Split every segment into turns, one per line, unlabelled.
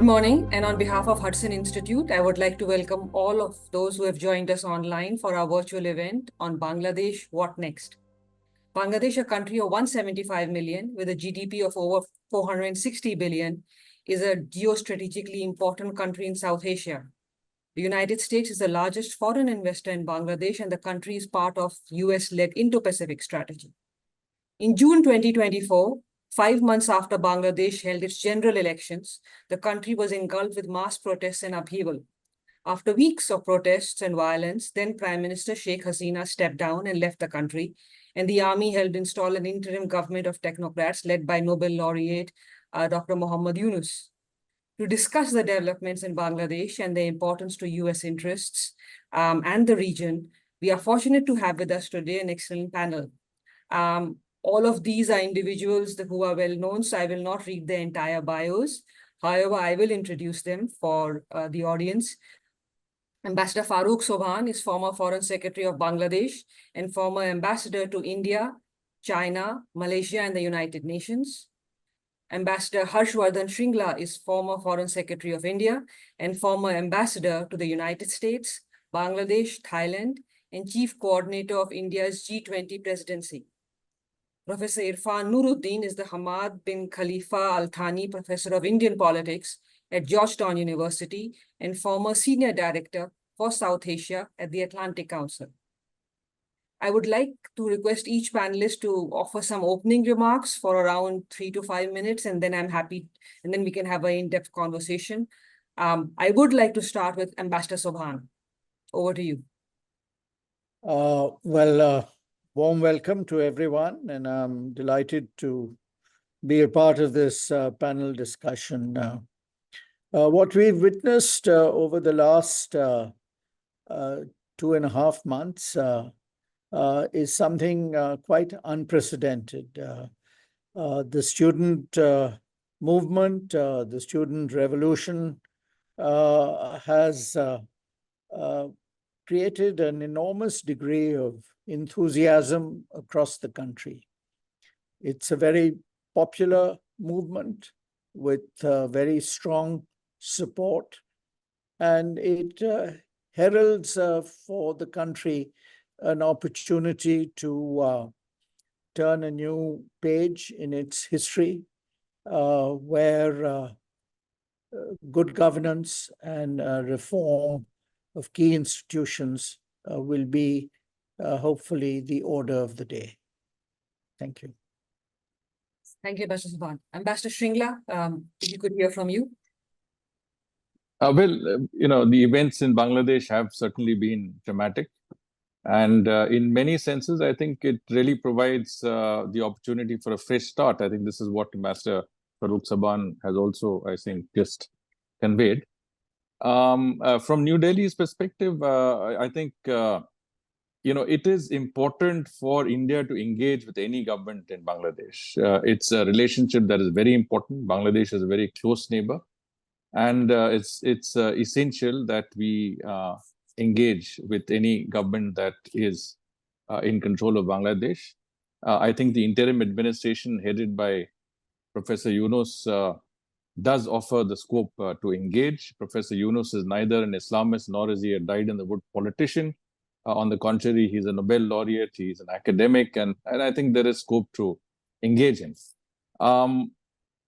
morning, and on behalf of Hudson Institute, I would like to welcome all of those who have joined us online for our virtual event on Bangladesh, What Next? Bangladesh, a country of 175 million with a GDP of over 460 billion, is a geostrategically important country in South Asia. The United States is the largest foreign investor in Bangladesh, and the country is part of US-led Indo-Pacific strategy. In June 2024, 5 months after Bangladesh held its general elections, the country was engulfed with mass protests and upheaval. After weeks of protests and violence, then Prime Minister Sheikh Hasina stepped down and left the country, and the army helped install an interim government of technocrats led by Nobel laureate Dr. Muhammad Yunus. To discuss the developments in Bangladesh and their importance to US interests and the region, we are fortunate to have with us today an excellent panel. All of these are individuals who are well known, so I will not read their entire bios. However, I will introduce them for the audience. Ambassador Farooq Sobhan is former Foreign Secretary of Bangladesh and former ambassador to India, China, Malaysia, and the United Nations. Ambassador Harshvardhan Shringla is former Foreign Secretary of India and former ambassador to the United States, Bangladesh, Thailand, and Chief Coordinator of India's G20 presidency. Professor Irfan Nooruddin is the Hamad bin Khalifa Al Thani Professor of Indian Politics at Georgetown University and former Senior Director for South Asia at the Atlantic Council. I would like to request each panelist to offer some opening remarks for around 3 to 5 minutes, and then I'm happy, and then we can have an in-depth conversation. I would like to start with Ambassador Sobhan. Over to you.
Warm welcome to everyone, and I'm delighted to be a part of this panel discussion. What we've witnessed over the last 2.5 months is something quite unprecedented. The student movement, the student revolution has created an enormous degree of enthusiasm across the country. It's a very popular movement with very strong support, and it heralds for the country an opportunity to turn a new page in its history, where good governance and reform of key institutions will be hopefully the order of the day. Thank you.
Thank you, Ambassador Sobhan. Ambassador Shringla, if you could hear from you.
The events in Bangladesh have certainly been dramatic. And in many senses, I think it really provides the opportunity for a fresh start. I think this is what Ambassador Farooq Sobhan has also, I think, just conveyed. From New Delhi's perspective, I think, it is important for India to engage with any government in Bangladesh. It's a relationship that is very important. Bangladesh is a very close neighbor. And it's essential that we engage with any government that is in control of Bangladesh. I think the interim administration headed by Professor Yunus does offer the scope to engage. Professor Yunus is neither an Islamist nor is he a dyed-in-the-wood politician. On the contrary, he's a Nobel laureate, he's an academic, and I think there is scope to engage him.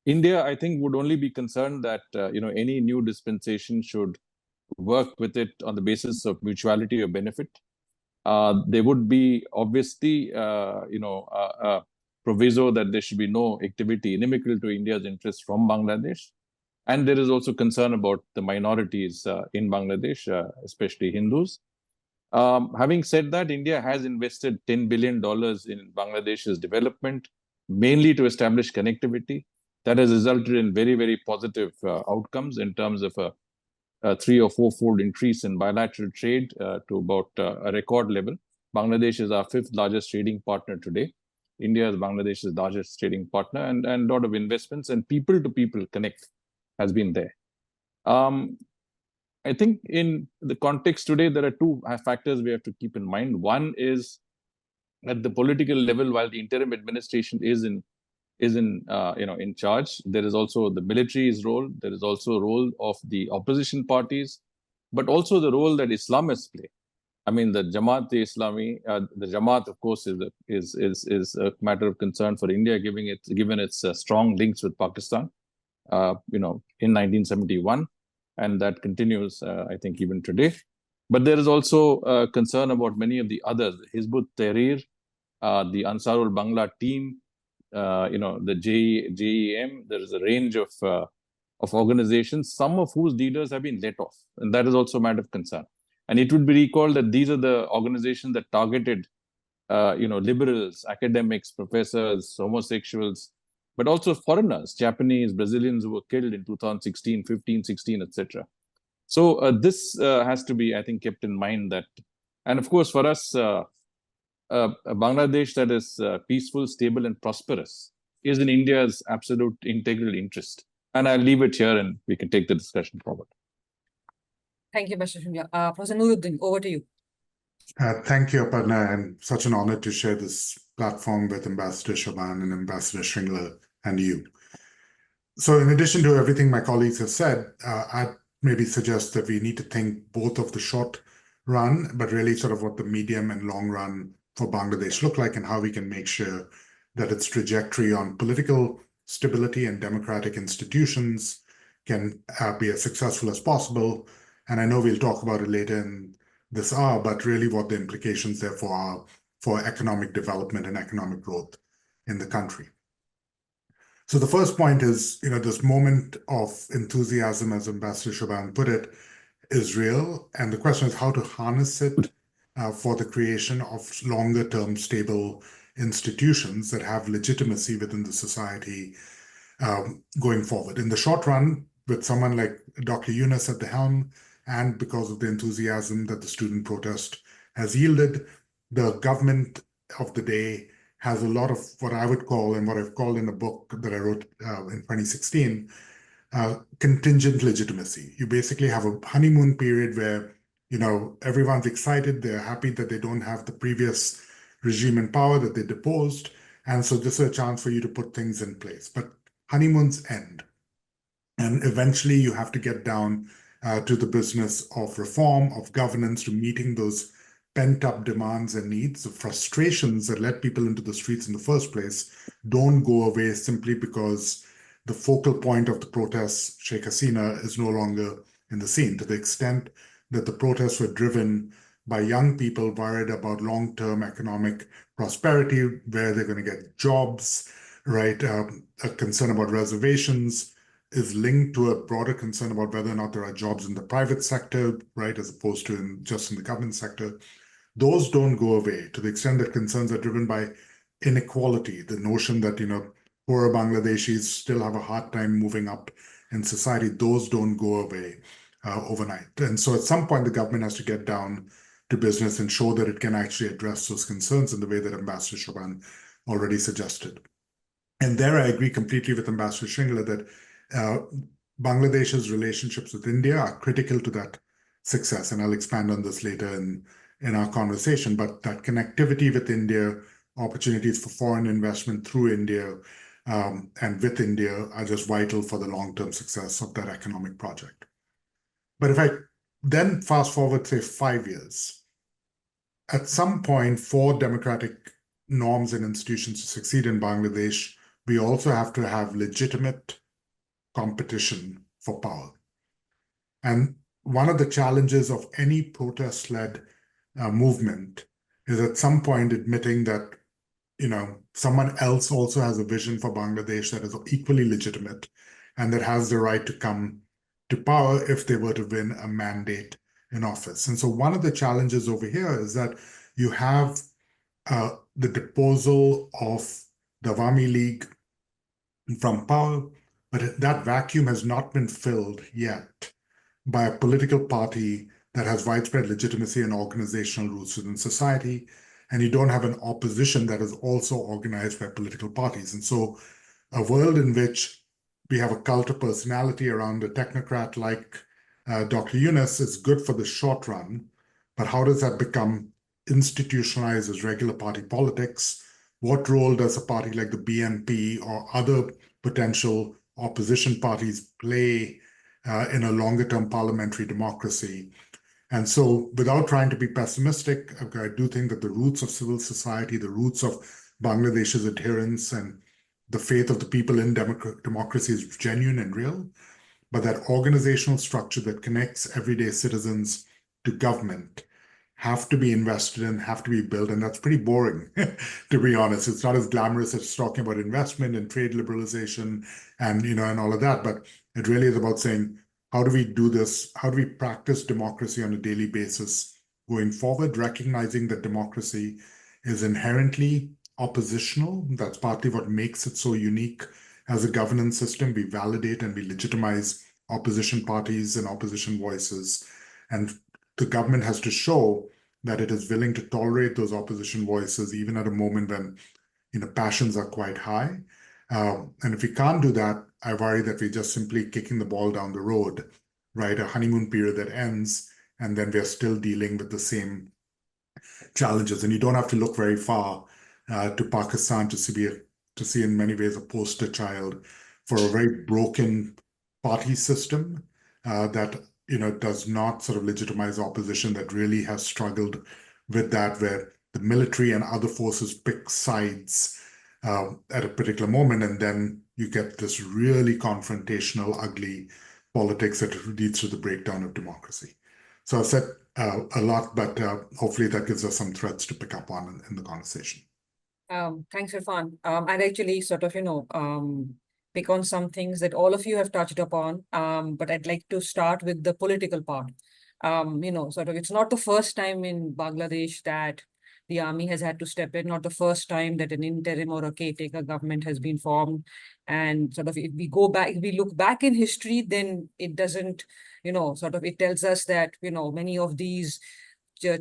India, I think, would only be concerned that any new dispensation should work with it on the basis of mutuality or benefit. There would be obviously, a proviso that there should be no activity inimical to India's interests from Bangladesh. And there is also concern about the minorities in Bangladesh, especially Hindus. Having said that, India has invested $10 billion in Bangladesh's development, mainly to establish connectivity. That has resulted in very, very positive outcomes in terms of a 3- or 4-fold increase in bilateral trade to about a record level. Bangladesh is our 5th largest trading partner today. India is Bangladesh's largest trading partner, and a lot of investments and people-to-people connect has been there. I think in the context today, there are 2 factors we have to keep in mind. One is at the political level, while the interim administration is in is in charge. There is also the military's role. There is also a role of the opposition parties, but also the role that Islamists play. I mean, the Jamaat-e-Islami, the Jamaat, of course, is a matter of concern for India, given its strong links with Pakistan, in 1971, and that continues, I think, even today. But there is also concern about many of the others, Hizb ut-Tahrir, the Ansarul Bangla team, the JEM. There is a range of organizations, some of whose leaders have been let off, and that is also a matter of concern. And it would be recalled that these are the organizations that targeted, liberals, academics, professors, homosexuals, but also foreigners, Japanese, Brazilians who were killed in 2016, 15, 16, etc. So this has to be, I think, kept in mind that, and of course, for us, a Bangladesh that is peaceful, stable, and prosperous is in India's absolute integral interest. And I'll leave it here and we can take the discussion forward.
Thank you, Mr. Shringla. Professor Nooruddin, over to you.
Thank you, Aparna, and such an honor to share this platform with Ambassador Sobhan and Ambassador Shringla and you. So in addition to everything my colleagues have said, I'd maybe suggest that we need to think both of the short run, but really sort of what the medium and long run for Bangladesh look like and how we can make sure that its trajectory on political stability and democratic institutions can be as successful as possible. And I know we'll talk about it later in this hour, but really what the implications therefore are for economic development and economic growth in the country. So the first point is, this moment of enthusiasm, as Ambassador Sobhan put it, is real. And the question is how to harness it for the creation of longer-term stable institutions that have legitimacy within the society going forward. In the short run, with someone like Dr. Yunus at the helm, and because of the enthusiasm that the student protest has yielded, the government of the day has a lot of what I would call, and what I've called in a book that I wrote in 2016, contingent legitimacy. You basically have a honeymoon period where, everyone's excited, they're happy that they don't have the previous regime in power, that they deposed, and so this is a chance for you to put things in place. But honeymoons end, and eventually you have to get down to the business of reform, of governance, to meeting those pent-up demands and needs. The frustrations that led people into the streets in the first place don't go away simply because the focal point of the protests, Sheikh Hasina, is no longer in the scene, to the extent that the protests were driven by young people worried about long-term economic prosperity, where they're going to get jobs, right? A concern about reservations is linked to a broader concern about whether or not there are jobs in the private sector, right, as opposed to just in the government sector. Those don't go away, to the extent that concerns are driven by inequality, the notion that, poorer Bangladeshis still have a hard time moving up in society. Those don't go away overnight. And so at some point, the government has to get down to business and show that it can actually address those concerns in the way that Ambassador Sobhan already suggested. And there I agree completely with Ambassador Shringla that Bangladesh's relationships with India are critical to that success. And I'll expand on this later in our conversation. But that connectivity with India, opportunities for foreign investment through India and with India are just vital for the long-term success of that economic project. But if I then fast forward, say, 5 years, at some point, for democratic norms and institutions to succeed in Bangladesh, we also have to have legitimate competition for power. And one of the challenges of any protest-led movement is at some point admitting that, someone else also has a vision for Bangladesh that is equally legitimate and that has the right to come to power if they were to win a mandate in office. And so one of the challenges over here is that you have the deposal of the Awami League from power, but that vacuum has not been filled yet by a political party that has widespread legitimacy and organizational roots within society, and you don't have an opposition that is also organized by political parties. And so a world in which we have a cult of personality around a technocrat like Dr. Yunus is good for the short run, but how does that become institutionalized as regular party politics what role does a party like the BNP or other potential opposition parties play in a longer-term parliamentary democracy? And so, without trying to be pessimistic, I do think that the roots of civil society, the roots of Bangladesh's adherence and the faith of the people in democracy is genuine and real, but that organizational structure that connects everyday citizens to government have to be invested in, have to be built, and that's pretty boring, to be honest. It's not as glamorous as talking about investment and trade liberalization and and all of that, but it really is about saying, how do we do this? How do we practice democracy on a daily basis going forward, recognizing that democracy is inherently oppositional? That's partly what makes it so unique as a governance system. We validate and we legitimize opposition parties and opposition voices. And the government has to show that it is willing to tolerate those opposition voices, even at a moment when passions are quite high. And if we can't do that, I worry that we're just simply kicking the ball down the road, right? A honeymoon period that ends, and then we're still dealing with the same challenges. And you don't have to look very far to Pakistan to see in many ways a poster child for a very broken party system that does not sort of legitimize opposition, that really has struggled with that, where the military and other forces pick sides at a particular moment, and then you get this really confrontational, ugly politics that leads to the breakdown of democracy. So I've said a lot, but hopefully that gives us some threads to pick up on in the conversation.
Thanks, Irfan. I'd actually sort of, pick on some things that all of you have touched upon, but I'd like to start with the political part. Sort of, it's not the first time in Bangladesh that the army has had to step in, not the first time that an interim or a caretaker government has been formed. And sort of, if we look back in history, then it doesn't, it tells us that, many of these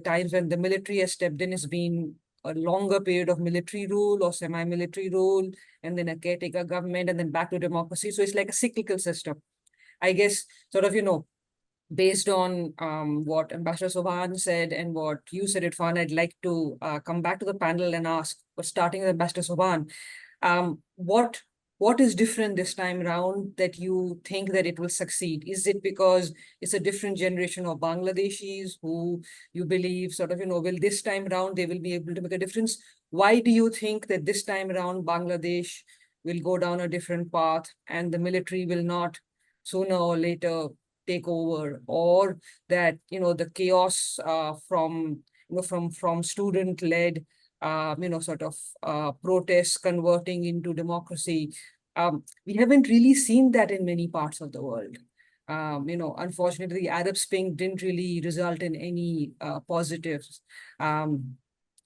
times when the military has stepped in, has been a longer period of military rule or semi-military rule, and then a caretaker government, and then back to democracy. So it's like a cyclical system. I guess, sort of, based on what Ambassador Sobhan said and what you said, Irfan, I'd like to come back to the panel and ask, starting with Ambassador Sobhan, what is different this time around that you think that it will succeed? Is it because it's a different generation of Bangladeshis who you believe sort of, will this time around they will be able to make a difference? Why do you think that this time around Bangladesh will go down a different path and the military will not sooner or later take over, or that the chaos from student-led protests converting into democracy, we haven't really seen that in many parts of the world. Unfortunately, the Arab Spring didn't really result in any positives.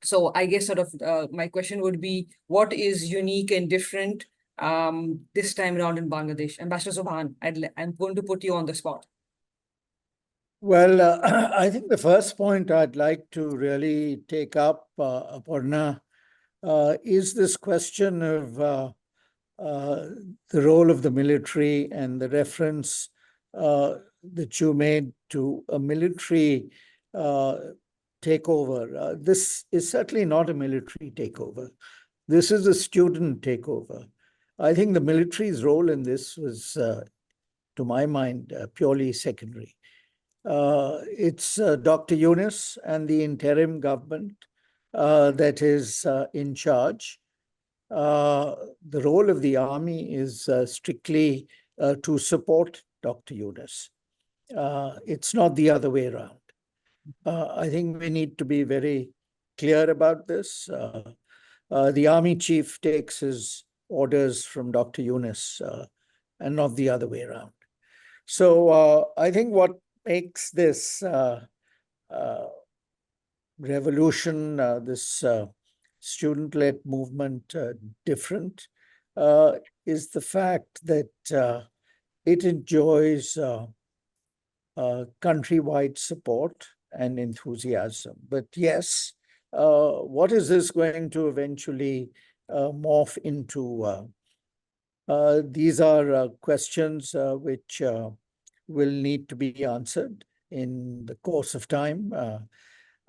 So I guess sort of my question would be, what is unique and different this time around in Bangladesh? Ambassador Sobhan, I'm going to put you on the spot.
Well, I think the first point I'd like to really take up, Aparna, is this question of the role of the military and the reference that you made to a military takeover. This is certainly not a military takeover. This is a student takeover. I think the military's role in this was, to my mind, purely secondary. It's Dr. Yunus and the interim government that is in charge. The role of the army is strictly to support Dr. Yunus. It's not the other way around. I think we need to be very clear about this. The army chief takes his orders from Dr. Yunus and not the other way around. So I think what makes this revolution, this student-led movement different is the fact that it enjoys countrywide support and enthusiasm. But yes, what is this going to eventually morph into? These are questions which will need to be answered in the course of time.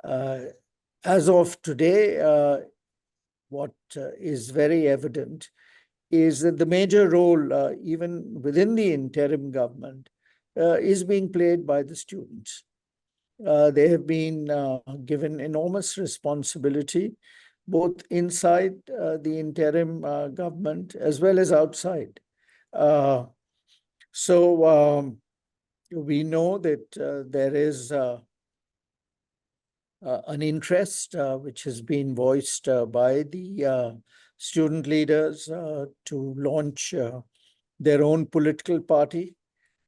As of today, what is very evident is that the major role, even within the interim government, is being played by the students. They have been given enormous responsibility, both inside the interim government as well as outside. We know that there is an interest which has been voiced by the student leaders to launch their own political party.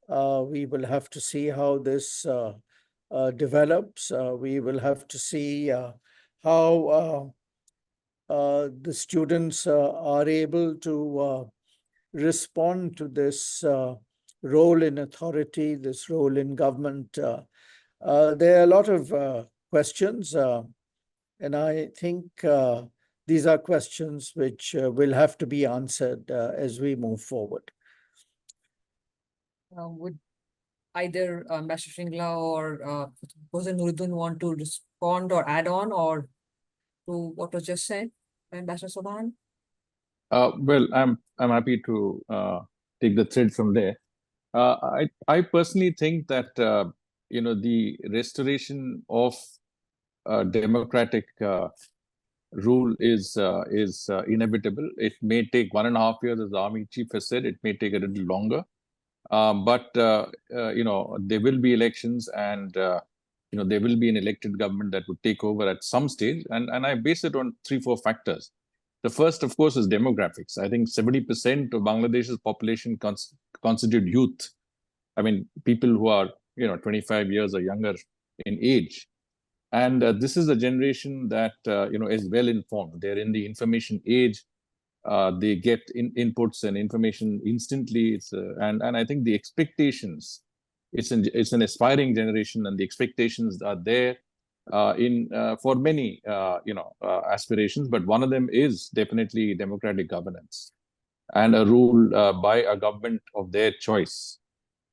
We will have to see how this develops. We will have to see how the students are able to respond to this role in authority, this role in government. There are a lot of questions, and I think these are questions which will have to be answered as we move forward.
Would either Ambassador Shringla or Nooruddin want to respond or add on or to what was just said by Ambassador Sobhan?
Well, I'm happy to take the thread from there. I personally think that the restoration of democratic rule is inevitable. It may take 1.5 years, as the army chief has said. It may take a little longer, but there will be elections, and there will be an elected government that would take over at some stage. And I base it on 3-4 factors. The first, of course, is demographics. I think 70% of Bangladesh's population constitute youth. I mean, people who are 25 years or younger in age. And this is a generation that is well informed. They're in the information age. They get inputs and information instantly. And I think the expectations. It's an aspiring generation, and the expectations are there for many aspirations. But one of them is definitely democratic governance and a rule by a government of their choice.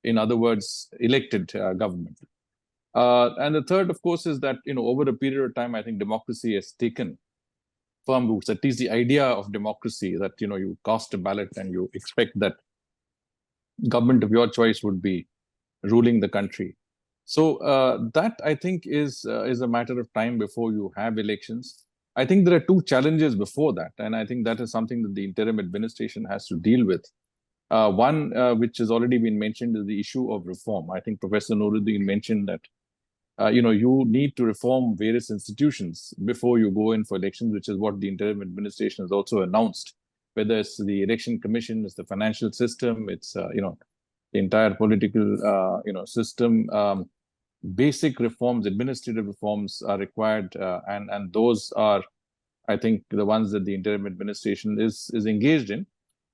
In other words, elected government. And the third, of course, is that over a period of time, I think democracy has taken firm roots. At least the idea of democracy, that you cast a ballot and you expect that government of your choice would be ruling the country. So that, I think, is a matter of time before you have elections. I think there are 2 challenges before that, and I think that is something that the interim administration has to deal with. One, which has already been mentioned, is the issue of reform. I think Professor Nooruddin mentioned that you need to reform various institutions before you go in for elections, which is what the interim administration has also announced. Whether it's the election commission, it's the financial system, it's the entire political system. Basic reforms, administrative reforms are required, and those are, I think, the ones that the interim administration is engaged in.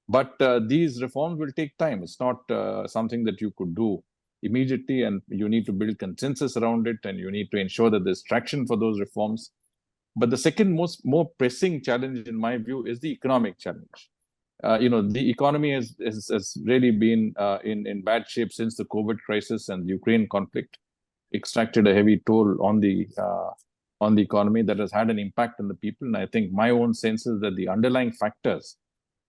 But these reforms will take time. It's not something that you could do immediately, and you need to build consensus around it, and you need to ensure that there's traction for those reforms. But the second more pressing challenge, in my view, is the economic challenge. The economy has really been in bad shape since the COVID crisis, and the Ukraine conflict extracted a heavy toll on the economy that has had an impact on the people. And I think my own sense is that the underlying factors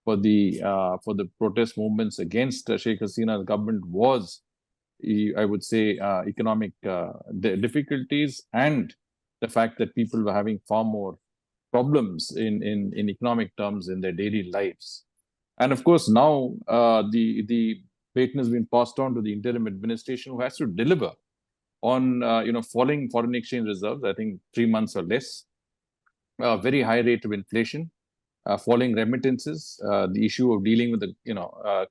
for the protest movements against Sheikh Hasina's government was, I would say, economic difficulties, and the fact that people were having far more problems in economic terms in their daily lives. And of course, now the baton has been passed on to the interim administration, who has to deliver on falling foreign exchange reserves. I think 3 months or less, a very high rate of inflation, falling remittances, the issue of dealing with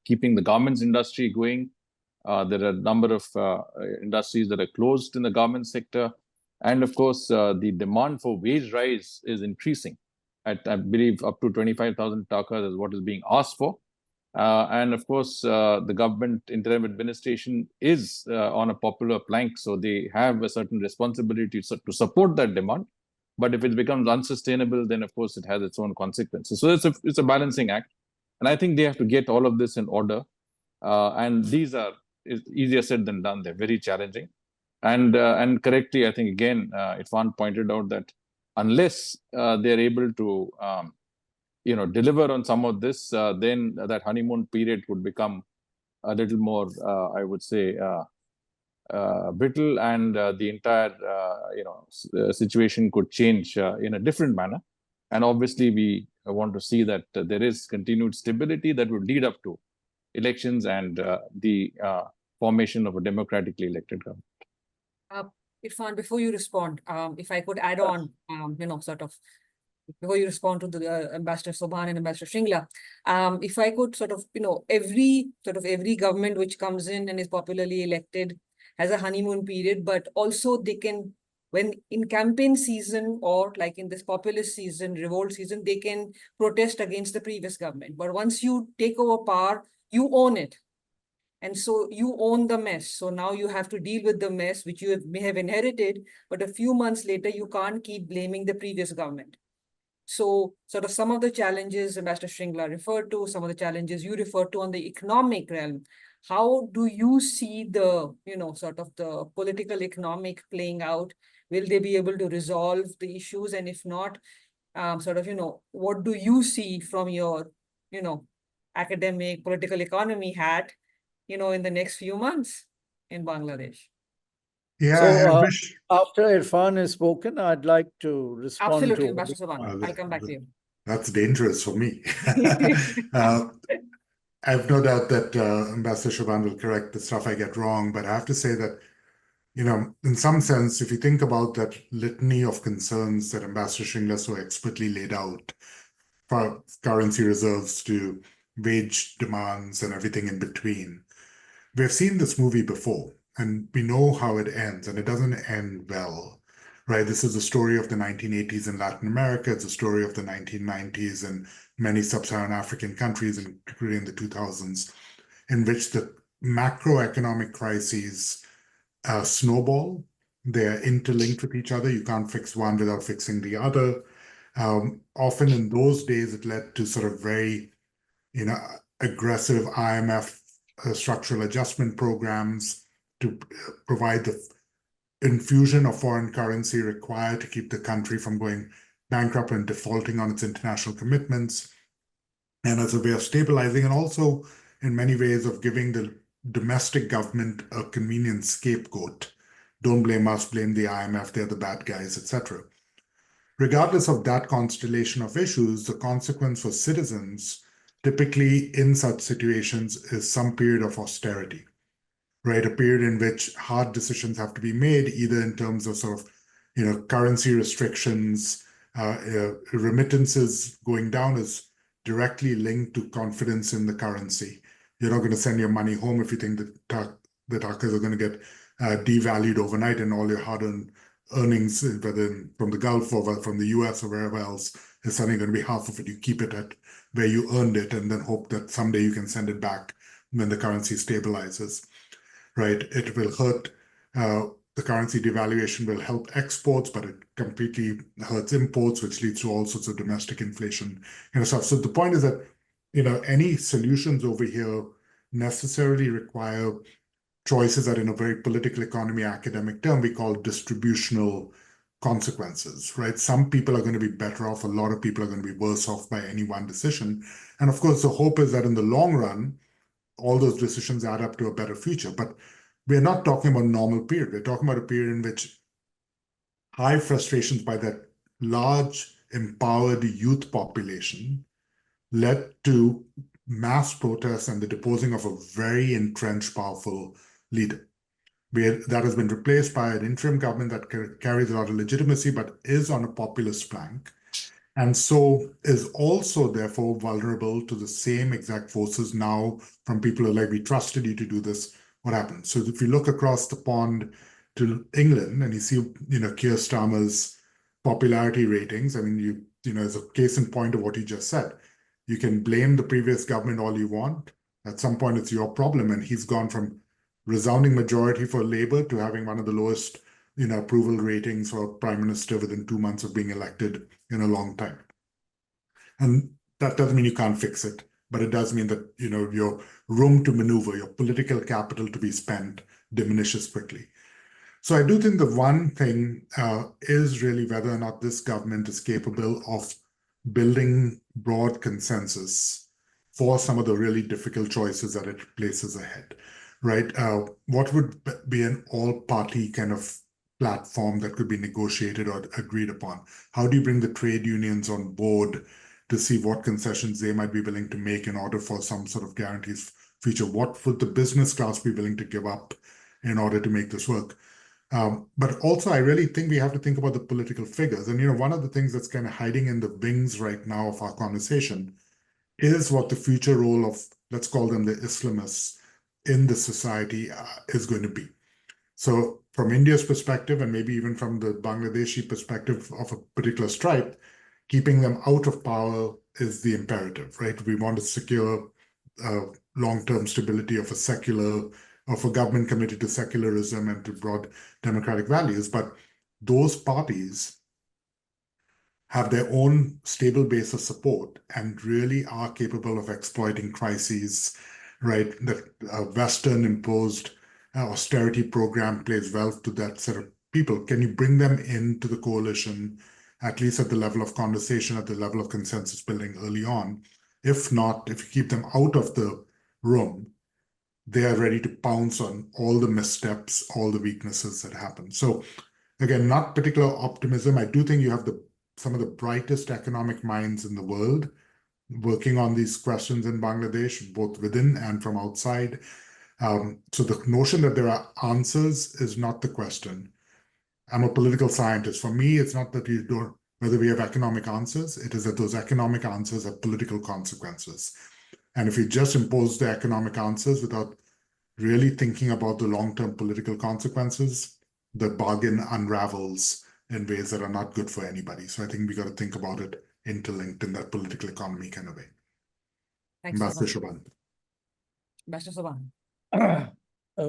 keeping the garments industry going. There are a number of industries that are closed in the garment sector. And of course, the demand for wage rise is increasing. I believe up to 25,000 takas is what is being asked for. And of course, the government interim administration is on a popular plank. So they have a certain responsibility to support that demand. But if it becomes unsustainable, then of course it has its own consequences. So it's a balancing act. And I think they have to get all of this in order. And these are easier said than done. They're very challenging. And correctly, I think, again, Irfan pointed out that unless they're able to deliver on some of this, then that honeymoon period would become a little more, I would say, brittle, and the entire situation could change in a different manner. And obviously, we want to see that there is continued stability that would lead up to elections and the formation of a democratically elected government.
Irfan, before you respond, if I could add on, before you respond to the Ambassador Sobhan and Ambassador Shringla, if I could every government which comes in and is popularly elected has a honeymoon period, but also they can, when in campaign season or like in this populist season, revolt season, they can protest against the previous government. But once you take over power, you own it. And so you own the mess. So now you have to deal with the mess, which you may have inherited, but a few months later, you can't keep blaming the previous government. So some of the challenges Ambassador Shringla referred to, some of the challenges you referred to on the economic realm, how do you see the, the political economic playing out? Will they be able to resolve the issues? And if not, what do you see from your, academic political economy hat, in the next few months in Bangladesh?
Yeah,
So
I wish.
after Irfan has spoken, I'd like to respond.
Absolutely,
to
Ambassador Sobhan. I'll come back to you.
That's dangerous for me. I have no doubt that Ambassador Sobhan will correct the stuff I get wrong, but I have to say that, in some sense, if you think about that litany of concerns that Ambassador Shringla so expertly laid out, for currency reserves to wage demands and everything in between, we've seen this movie before, and we know how it ends, and it doesn't end well, right? This is a story of the 1980s in Latin America. It's a story of the 1990s in many sub-Saharan African countries, including the 2000s, in which the macroeconomic crises snowball. They're interlinked with each other. You can't fix one without fixing the other. Often in those days, it led to sort of very, aggressive IMF structural adjustment programs to provide the infusion of foreign currency required to keep the country from going bankrupt and defaulting on its international commitments, and as a way of stabilizing, and also in many ways of giving the domestic government a convenient scapegoat. Don't blame us, blame the IMF, they're the bad guys, etc. Regardless of that constellation of issues, the consequence for citizens typically in such situations is some period of austerity, right? A period in which hard decisions have to be made, either in terms of currency restrictions, remittances going down is directly linked to confidence in the currency. You're not going to send your money home if you think that the takas are going to get devalued overnight, and all your hard-earned earnings, whether from the Gulf or from the US or wherever else, is suddenly going to be half of it. You keep it at where you earned it and then hope that someday you can send it back when the currency stabilizes, right? It will hurt, the currency devaluation will help exports, but it completely hurts imports, which leads to all sorts of domestic inflation and stuff. So the point is that, any solutions over here necessarily require choices that in a very political economy academic term we call distributional consequences, right? Some people are going to be better off, a lot of people are going to be worse off by any one decision. And of course, the hope is that in the long run, all those decisions add up to a better future. But we're not talking about a normal period. We're talking about a period in which high frustrations by that large empowered youth population led to mass protests and the deposing of a very entrenched, powerful leader. That has been replaced by an interim government that carries a lot of legitimacy, but is on a populist flank, and so is also therefore vulnerable to the same exact forces now from people who are like, we trusted you to do this, what happened? So if you look across the pond to England and you see, Keir Starmer's popularity ratings, I mean, as a case in point of what you just said, you can blame the previous government all you want. At some point, it's your problem. And he's gone from resounding majority for Labour to having one of the lowest, approval ratings for Prime Minister within 2 months of being elected in a long time. And that doesn't mean you can't fix it, but it does mean that, your room to maneuver, your political capital to be spent diminishes quickly. So I do think the one thing is really whether or not this government is capable of building broad consensus for some of the really difficult choices that it places ahead, right? What would be an all-party kind of platform that could be negotiated or agreed upon? How do you bring the trade unions on board to see what concessions they might be willing to make in order for some sort of guarantees future? What would the business class be willing to give up in order to make this work? But also, I really think we have to think about the political figures. And, one of the things that's kind of hiding in the wings right now of our conversation is what the future role of, let's call them the Islamists in the society is going to be. So from India's perspective, and maybe even from the Bangladeshi perspective of a particular stripe, keeping them out of power is the imperative, right? We want to secure long-term stability of a government committed to secularism and to broad democratic values. But those parties have their own stable base of support and really are capable of exploiting crises, right? That Western imposed austerity program plays well to that set of people. Can you bring them into the coalition, at least at the level of conversation, at the level of consensus building early on? If not, if you keep them out of the room, they are ready to pounce on all the missteps, all the weaknesses that happen. So again, not particular optimism. I do think you have some of the brightest economic minds in the world working on these questions in Bangladesh, both within and from outside. So the notion that there are answers is not the question. I'm a political scientist. For me, it's not that whether we have economic answers, it is that those economic answers have political consequences. And if you just impose the economic answers without really thinking about the long-term political consequences, the bargain unravels in ways that are not good for anybody. So I think we got to think about it interlinked in that political economy kind of way.
Thanks,
Ambassador
Sobhan. Ambassador Sobhan.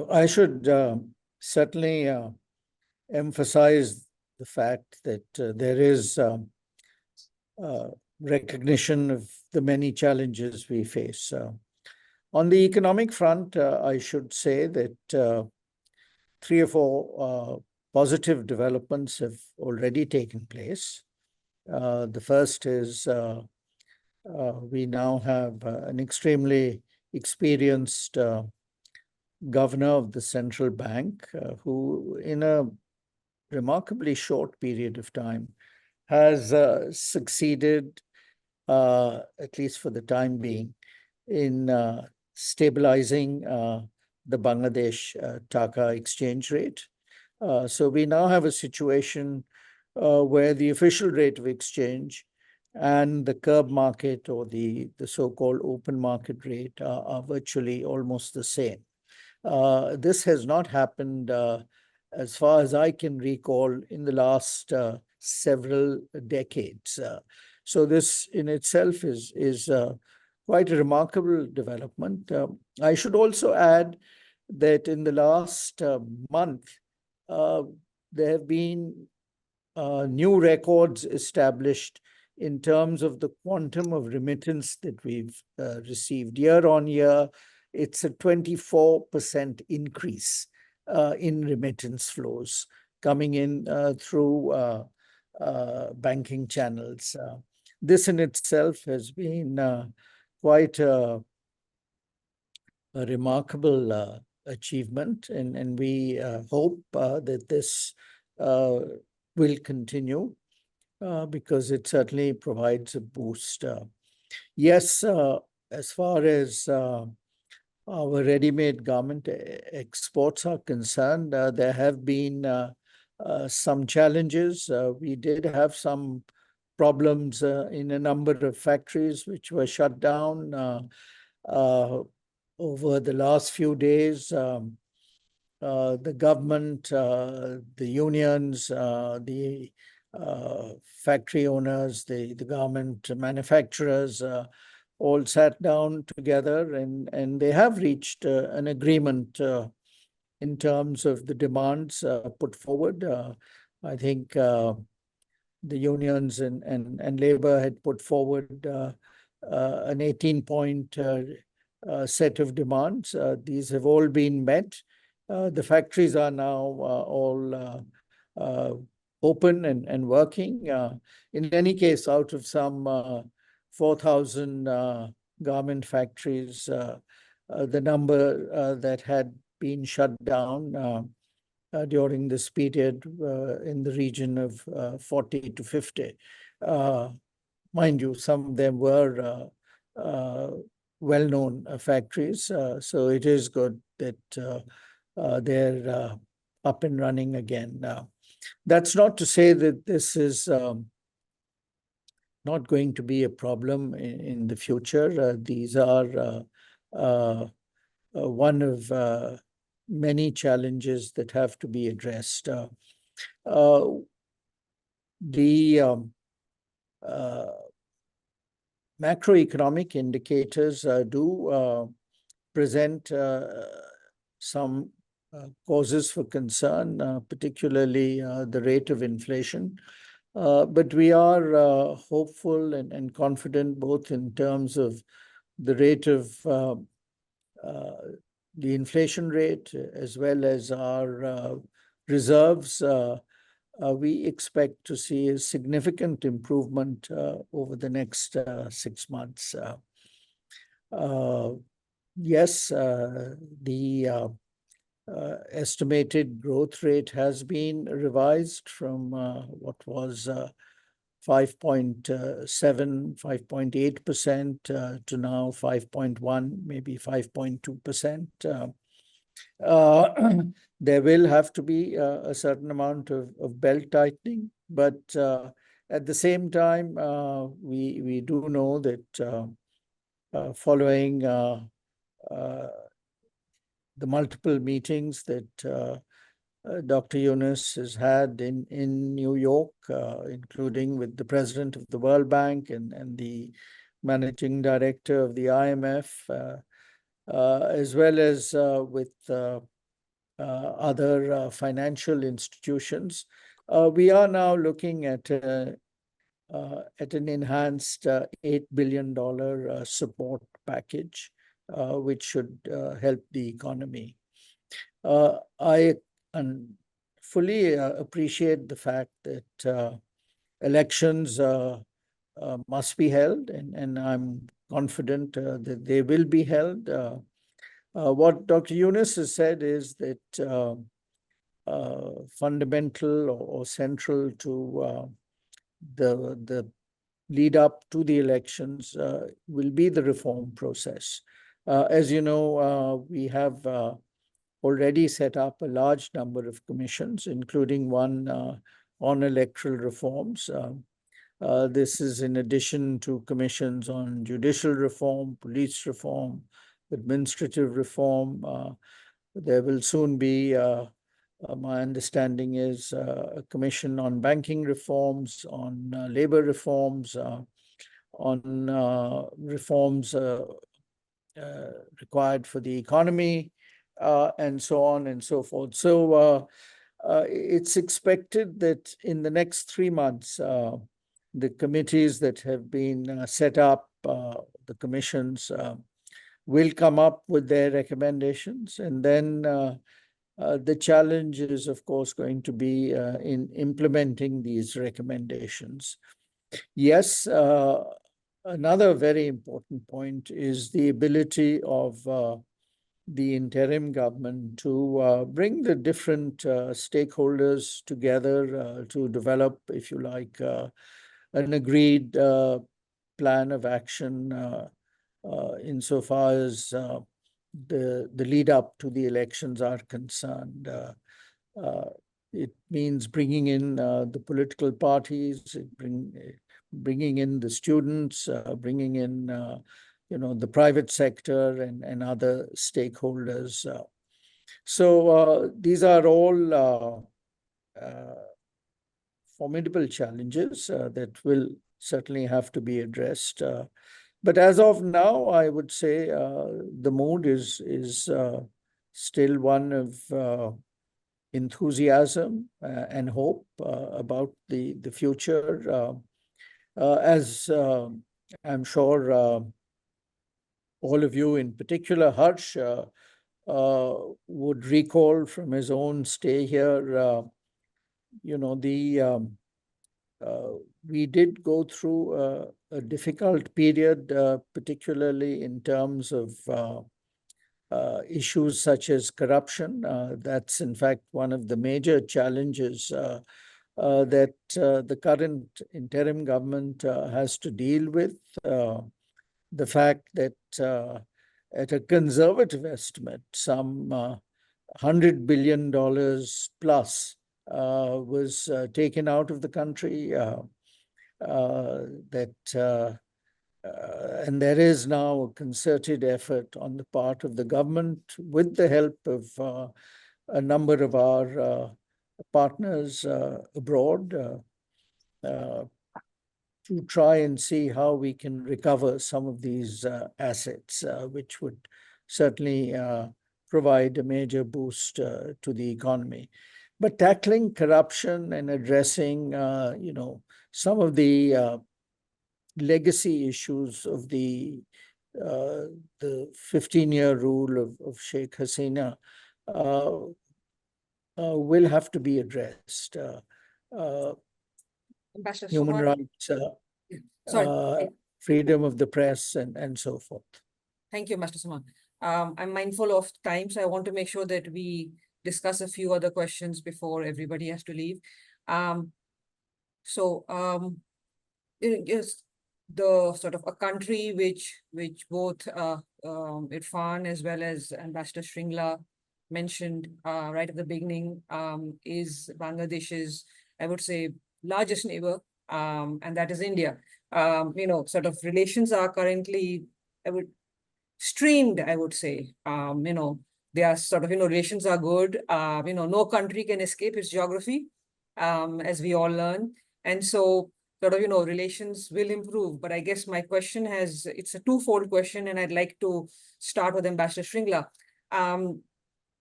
I should certainly emphasize the fact that there is recognition of the many challenges we face. On the economic front, I should say that 3 or 4 positive developments have already taken place. The first is we now have an extremely experienced governor of the central bank who, in a remarkably short period of time, has succeeded, at least for the time being, in stabilizing the Bangladesh taka exchange rate. So we now have a situation where the official rate of exchange and the curb market, or the so-called open market rate, are virtually almost the same. This has not happened, as far as I can recall, in the last several decades. So this in itself is quite a remarkable development. I should also add that in the last month, there have been new records established in terms of the quantum of remittance that we've received. Year on year, it's a 24% increase in remittance flows coming in through banking channels. This in itself has been quite a remarkable achievement, and we hope that this will continue because it certainly provides a boost. Yes, as far as our ready-made garment exports are concerned, there have been some challenges. We did have some problems in a number of factories which were shut down over the last few days. The government, the unions, the factory owners, the garment manufacturers all sat down together, and they have reached an agreement in terms of the demands put forward. I think the unions and labor had put forward an 18-point set of demands. These have all been met. The factories are now all open and working. In any case, out of some 4,000 garment factories, the number that had been shut down during this period in the region of 40 to 50. Mind you, some of them were well-known factories, so it is good that they're up and running again now. That's not to say that this is not going to be a problem in the future. These are one of many challenges that have to be addressed. The macroeconomic indicators do present some causes for concern, particularly the rate of inflation. But we are hopeful and confident both in terms of the rate of the inflation rate as well as our reserves. We expect to see a significant improvement over the next 6 months. Yes, the estimated growth rate has been revised from what was 5.7, 5.8% to now 5.1, maybe 5.2%. There will have to be a certain amount of belt tightening, but at the same time, we do know that following the multiple meetings that Dr. Yunus has had in New York, including with the president of the World Bank and the managing director of the IMF, as well as with other financial institutions. We are now looking at an enhanced $8 billion support package, which should help the economy. I fully appreciate the fact that elections must be held, and I'm confident that they will be held. What Dr. Yunus has said is that fundamental or central to the lead up to the elections will be the reform process. As you know, we have already set up a large number of commissions, including one on electoral reforms. This is in addition to commissions on judicial reform, police reform, administrative reform. There will soon be, my understanding is, a commission on banking reforms, on labor reforms, on reforms required for the economy, and so on and so forth. So it's expected that in the next 3 months, the committees that have been set up, the commissions, will come up with their recommendations. And then the challenge is, of course, going to be in implementing these recommendations. Yes, another very important point is the ability of the interim government to bring the different stakeholders together to develop, if you like, an agreed plan of action insofar as the lead up to the elections are concerned. It means bringing in the political parties, bringing in the students, bringing in the private sector and other stakeholders. So these are all formidable challenges that will certainly have to be addressed. But as of now, I would say the mood is still one of enthusiasm and hope about the future. As I'm sure all of you, in particular Harsh, would recall from his own stay here, we did go through a difficult period, particularly in terms of issues such as corruption. That's in fact one of the major challenges that the current interim government has to deal with. The fact that at a conservative estimate, some $100 billion plus was taken out of the country. And there is now a concerted effort on the part of the government, with the help of a number of our partners abroad, to try and see how we can recover some of these assets, which would certainly provide a major boost to the economy. But tackling corruption and addressing, some of the legacy issues of the 15-year rule of Sheikh Hasina will have to be addressed. Human rights, freedom of the press, and so forth.
Thank you, Mr. Sobhan. I'm mindful of time, so I want to make sure that we discuss a few other questions before everybody has to leave. Yes, the sort of a country which both Irfan as well as Ambassador Shringla mentioned right at the beginning is Bangladesh's, I would say, largest neighbor, and that is India. Sort of relations are currently, strained, I would say. They are sort of, relations are good. No country can escape its geography, as we all learn. And so sort of, relations will improve. But I guess my question it's a twofold question, and I'd like to start with Ambassador Shringla.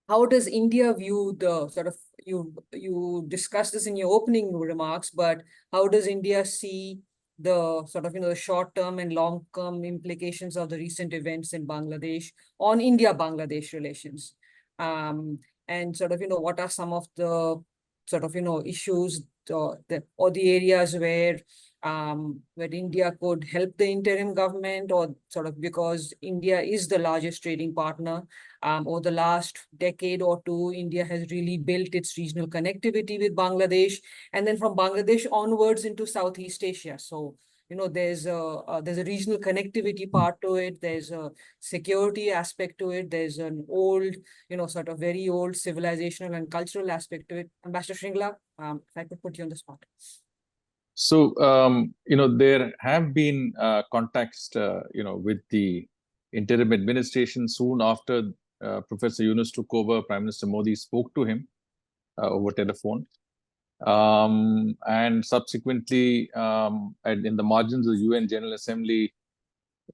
How does India view the sort of, you discussed this in your opening remarks, but how does India see the sort of, the short-term and long-term implications of the recent events in Bangladesh on India-Bangladesh relations? And sort of, what are some of the sort of, issues or the areas where India could help the interim government, or sort of, because India is the largest trading partner. Over the last decade or two, India has really built its regional connectivity with Bangladesh, and then from Bangladesh onwards into Southeast Asia. So, there's a regional connectivity part to it. There's a security aspect to it. There's an old, sort of very old civilizational and cultural aspect to it. Ambassador Shringla, if I could put you on the spot.
So, there have been contacts, with the interim administration soon after Professor Yunus took over. Prime Minister Modi spoke to him over telephone. And subsequently, in the margins of the UN General Assembly,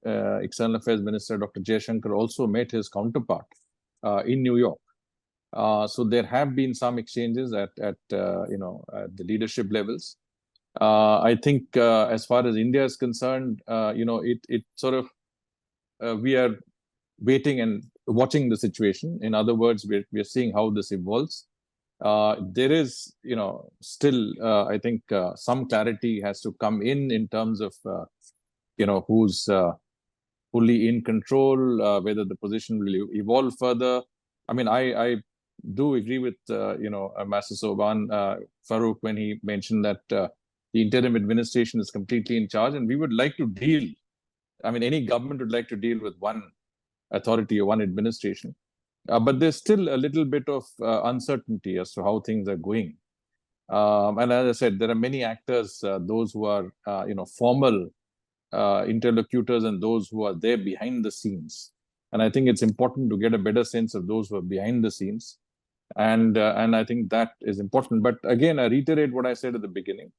External Affairs Minister Dr. Jaishankar also met his counterpart in New York. So there have been some exchanges at the leadership levels. I think as far as India is concerned, it sort of, we are waiting and watching the situation. In other words, we're seeing how this evolves. There is, still, I think some clarity has to come in terms of, who's fully in control, whether the position will evolve further. I mean, I do agree with, Master Sobhan, Farooq, when he mentioned that the interim administration is completely in charge, and we would like to deal. I mean, any government would like to deal with one authority or one administration. But there's still a little bit of uncertainty as to how things are going. And as I said, there are many actors, those who are, formal interlocutors and those who are there behind the scenes. And I think it's important to get a better sense of those who are behind the scenes. And I think that is important. But again, I reiterate what I said at the beginning.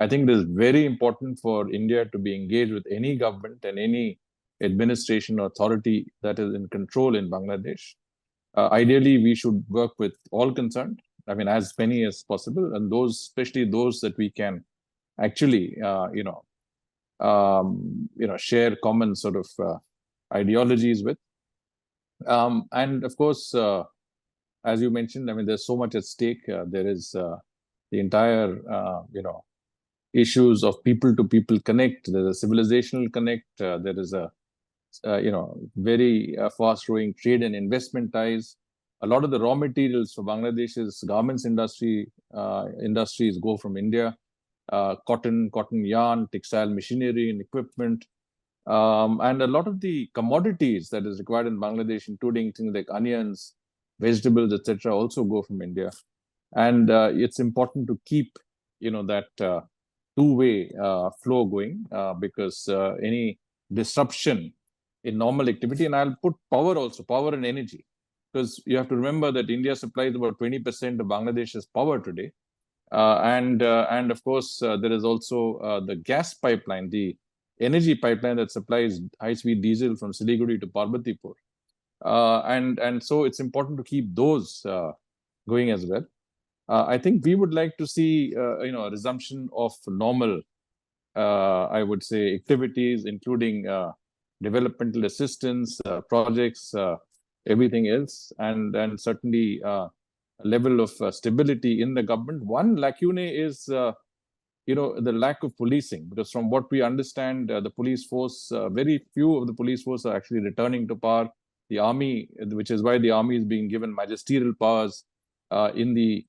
I think it is very important for India to be engaged with any government and any administration or authority that is in control in Bangladesh. Ideally, we should work with all concerned. I mean, as many as possible, and those, especially those that we can actually, share common sort of ideologies with. And of course, as you mentioned, I mean, there's so much at stake. There is the entire, issues of people to people connect. There's a civilizational connect. There is a, very fast growing trade and investment ties. A lot of the raw materials for Bangladesh's garments industries go from India. Cotton yarn, textile machinery and equipment. And a lot of the commodities that is required in Bangladesh, including things like onions, vegetables, etc., also go from India. And it's important to keep, that two-way flow going, because any disruption in normal activity, and I'll put power and energy, because you have to remember that India supplies about 20% of Bangladesh's power today. And of course, there is also the gas pipeline, the energy pipeline that supplies high-speed diesel from Siliguri to Parbatipur. And so it's important to keep those going as well. I think we would like to see, a resumption of normal, I would say, activities, including developmental assistance, projects, everything else, and certainly a level of stability in the government. One lacune is, the lack of policing, because from what we understand, the police force, very few of the police force are actually returning to power. The army, which is why the army is being given magisterial powers in the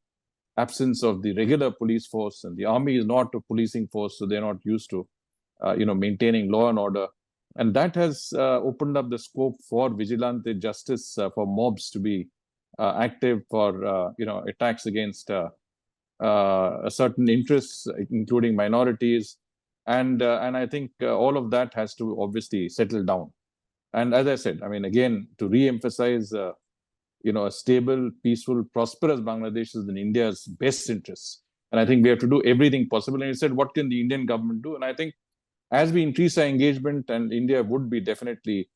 absence of the regular police force, and the army is not a policing force, so they're not used to, maintaining law and order. And that has opened up the scope for vigilante justice, for mobs to be active for, attacks against certain interests, including minorities. And I think all of that has to obviously settle down. And as I said, I mean, again, to re-emphasize, a stable, peaceful, prosperous Bangladesh is in India's best interests. And I think we have to do everything possible. And you said, what can the Indian government do? And I think as we increase our engagement, and India would be definitely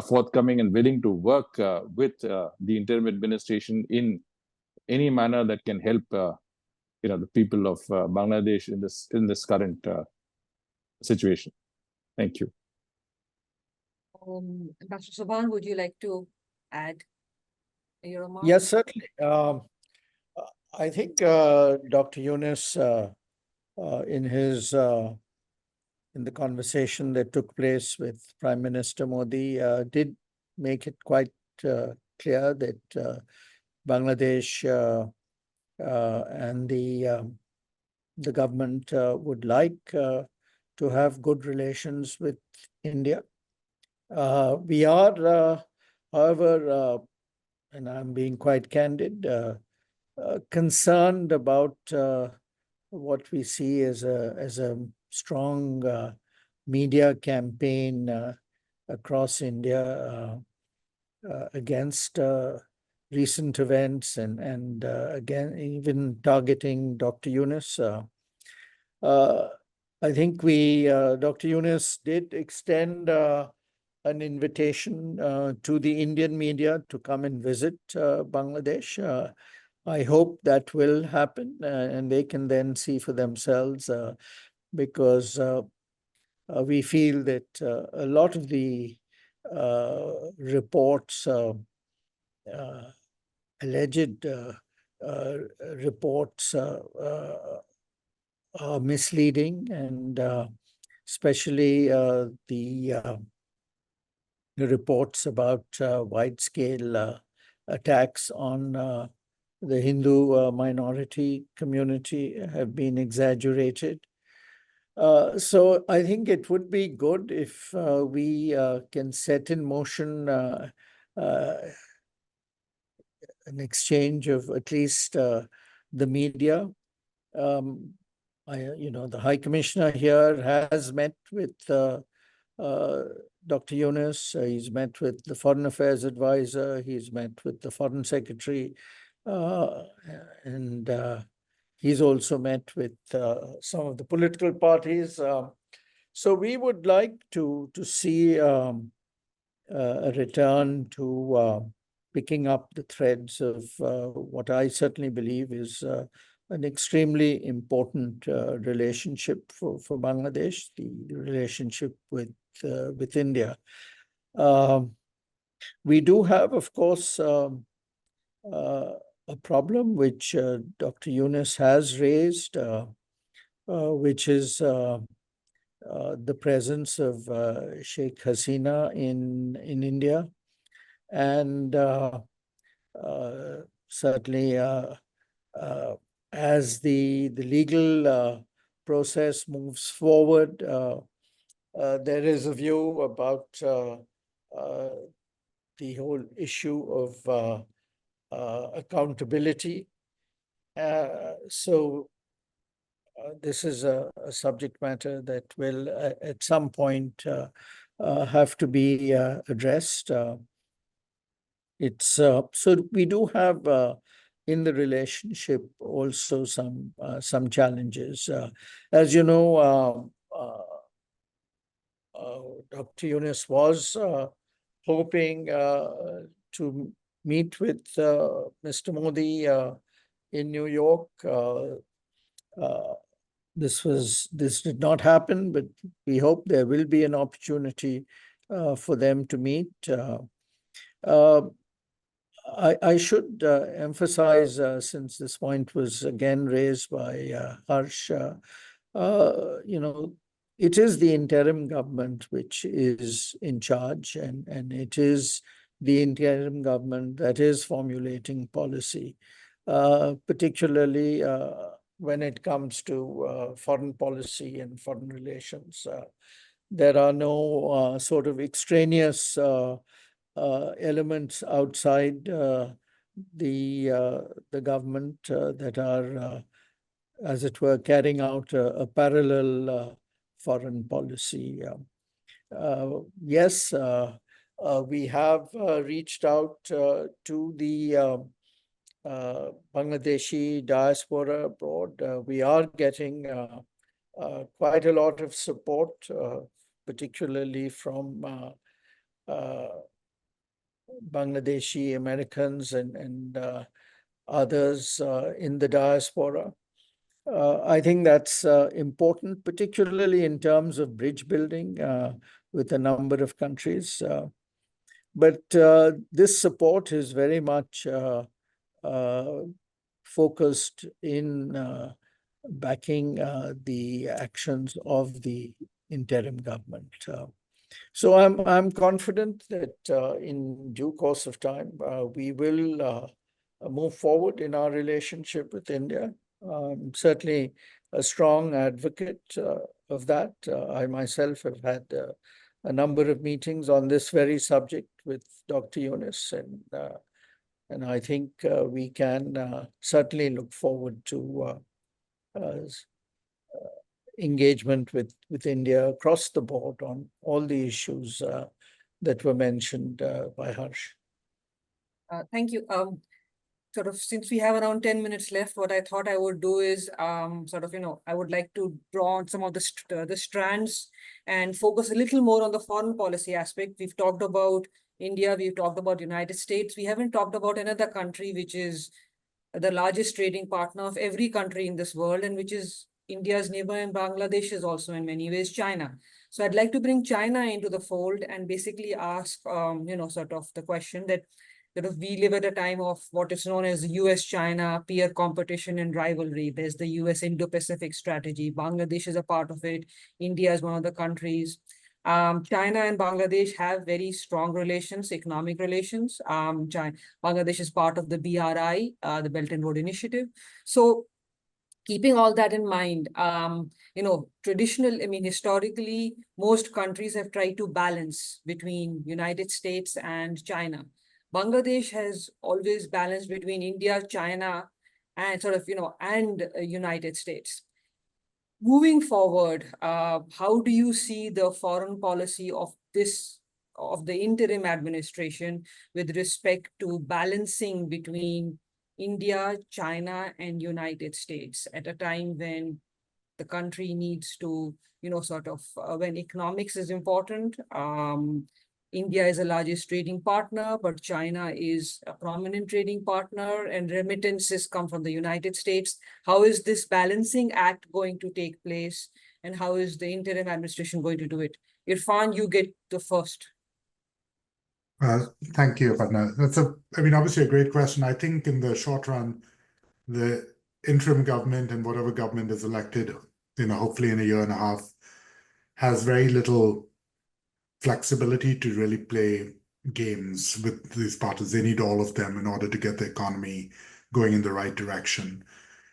forthcoming and willing to work with the interim administration in any manner that can help, the people of Bangladesh in this current situation. Thank you.
Dr. Sobhan, would you like to add your remarks?
Yes, certainly. I think Dr. Yunus, in the conversation that took place with Prime Minister Modi, did make it quite clear that Bangladesh and the government would like to have good relations with India. We are, however, and I'm being quite candid, concerned about what we see as a strong media campaign across India against recent events, and again, even targeting Dr. Yunus. I think Dr. Yunus did extend an invitation to the Indian media to come and visit Bangladesh. I hope that will happen, and they can then see for themselves, because we feel that a lot of the reports, alleged reports, are misleading, and especially the reports about wide-scale attacks on the Hindu minority community have been exaggerated. So I think it would be good if we can set in motion an exchange of at least the media. The High Commissioner here has met with Dr. Yunus. He's met with the Foreign Affairs Advisor. He's met with the Foreign Secretary. And he's also met with some of the political parties. So we would like to see a return to picking up the threads of what I certainly believe is an extremely important relationship for Bangladesh, the relationship with India. We do have, of course, a a problem which Dr. Yunus has raised, which is the presence of Sheikh Hasina in India, and certainly as the legal process moves forward, there is a view about the whole issue of accountability. So this is a subject matter that will at some point have to be addressed. It's so we do have in the relationship also some challenges. As you know, Dr. Yunus was hoping to meet with Mr. Modi in New York. This did not happen, but we hope there will be an opportunity for them to meet. I should emphasize, since this point was again raised by Harsh, it is the interim government which is in charge, and it is the interim government that is formulating policy, particularly when it comes to foreign policy and foreign relations. There are no sort of extraneous elements outside the government that are, as it were, carrying out a parallel foreign policy. Yes, we have reached out to the Bangladeshi diaspora abroad. We are getting quite a lot of support, particularly from Bangladeshi Americans and others in the diaspora. I think that's important, particularly in terms of bridge building with a number of countries. But this support is very much focused in backing the actions of the interim government. So I'm confident that in due course of time, we will move forward in our relationship with India. I'm certainly a strong advocate of that. I myself have had a number of meetings on this very subject with Dr. Yunus, and I think we can certainly look forward to engagement with India across the board on all the issues that were mentioned by Harsh.
Thank you. Sort of, since we have around 10 minutes left, what I thought I would do is I would like to draw on some of the strands and focus a little more on the foreign policy aspect. We've talked about India, we've talked about United States. We haven't talked about another country, which is the largest trading partner of every country in this world, and which is India's neighbor, and Bangladesh is also in many ways China. So I'd like to bring China into the fold and basically ask, sort of the question that we live at a time of what is known as US-China peer competition and rivalry. There's the US-Indo-Pacific strategy. Bangladesh is a part of it. India is one of the countries. China and Bangladesh have very strong relations, economic relations. Bangladesh is part of the BRI, the Belt and Road Initiative. So keeping all that in mind, historically, most countries have tried to balance between United States and China. Bangladesh has always balanced between India, China, and United States. Moving forward, how do you see the foreign policy of the interim administration with respect to balancing between India, China, and United States at a time when the country needs to, when economics is important? India is the largest trading partner, but China is a prominent trading partner, and remittances come from the United States. How is this balancing act going to take place, and how is the interim administration going to do it? Irfan, you get the first.
Thank you, Aparna. Obviously a great question. I think in the short run, the interim government and whatever government is elected, hopefully in a year and a half, has very little flexibility to really play games with these parties. They need all of them in order to get the economy going in the right direction.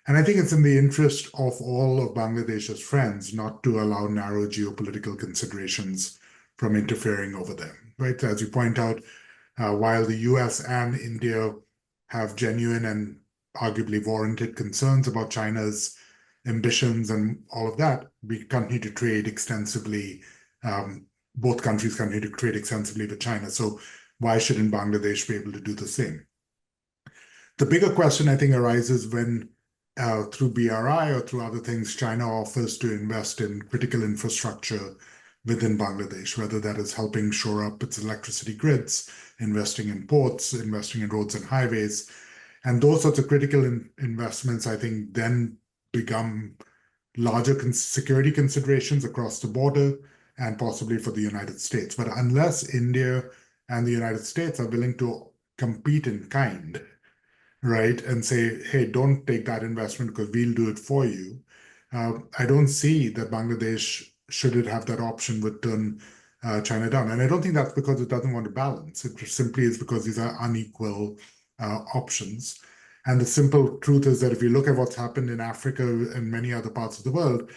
And I think it's in the interest of all of Bangladesh's friends not to allow narrow geopolitical considerations from interfering over them, right? As you point out, while the US and India have genuine and arguably warranted concerns about China's ambitions and all of that, we continue to trade extensively. Both countries continue to trade extensively with China. So why shouldn't Bangladesh be able to do the same? The bigger question, I think, arises when through BRI or through other things, China offers to invest in critical infrastructure within Bangladesh, whether that is helping shore up its electricity grids, investing in ports, investing in roads and highways. And those sorts of critical investments, I think, then become larger security considerations across the border and possibly for the United States. But unless India and the United States are willing to compete in kind, right, and say, hey, don't take that investment because we'll do it for you, I don't see that Bangladesh, should it have that option, would turn China down. And I don't think that's because it doesn't want to balance. It simply is because these are unequal options. And the simple truth is that if you look at what's happened in Africa and many other parts of the world,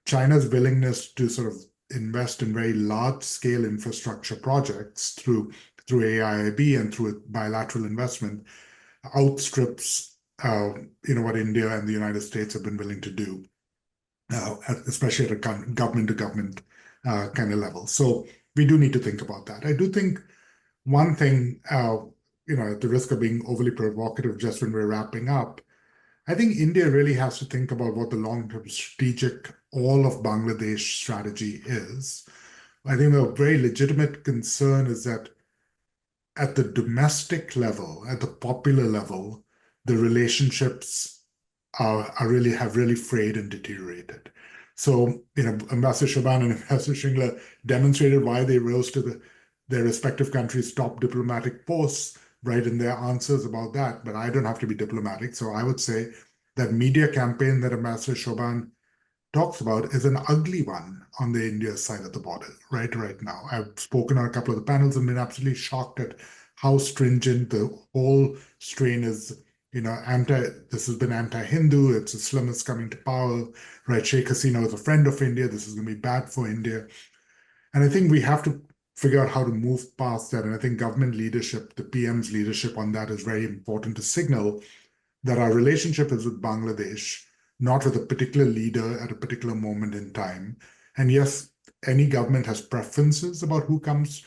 China's willingness to sort of invest in very large-scale infrastructure projects through AIIB and through bilateral investment outstrips what India and the United States have been willing to do, especially at a government-to-government kind of level. So we do need to think about that. I do think one thing, at the risk of being overly provocative just when we're wrapping up, I think India really has to think about what the long-term strategic all of Bangladesh strategy is. I think a very legitimate concern is that at the domestic level, at the popular level, the relationships have really frayed and deteriorated. So, Ambassador Sobhan and Ambassador Shringla demonstrated why they rose to their respective countries' top diplomatic posts, right, in their answers about that. But I don't have to be diplomatic. So I would say that media campaign that Ambassador Sobhan talks about is an ugly one on the India side of the border right now. I've spoken on a couple of the panels and been absolutely shocked at how stringent the whole strain is. This has been anti-Hindu, it's Islamists coming to power, right? Sheikh Hasina was a friend of India, this is going to be bad for India. And I think we have to figure out how to move past that. And I think government leadership, the PM's leadership on that is very important to signal that our relationship is with Bangladesh, not with a particular leader at a particular moment in time. And yes, any government has preferences about who comes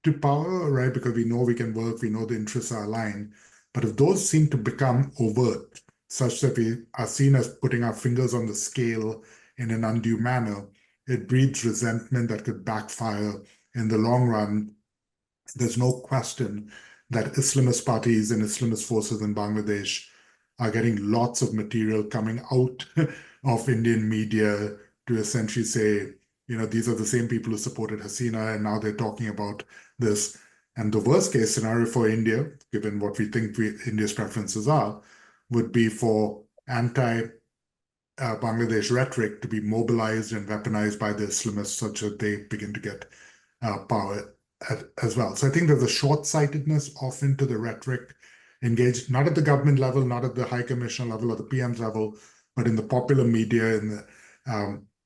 to power, right? Because we know we can work, we know the interests are aligned. But if those seem to become overt, such that we are seen as putting our fingers on the scale in an undue manner, it breeds resentment that could backfire in the long run. There's no question that Islamist parties and Islamist forces in Bangladesh are getting lots of material coming out of Indian media to essentially say, these are the same people who supported Hasina, and now they're talking about this. And the worst case scenario for India, given what we think India's preferences are, would be for anti-Bangladesh rhetoric to be mobilized and weaponized by the Islamists such that they begin to get power as well. So I think there's a short-sightedness often to the rhetoric engaged, not at the government level, not at the High Commissioner level or the PM's level, but in the popular media,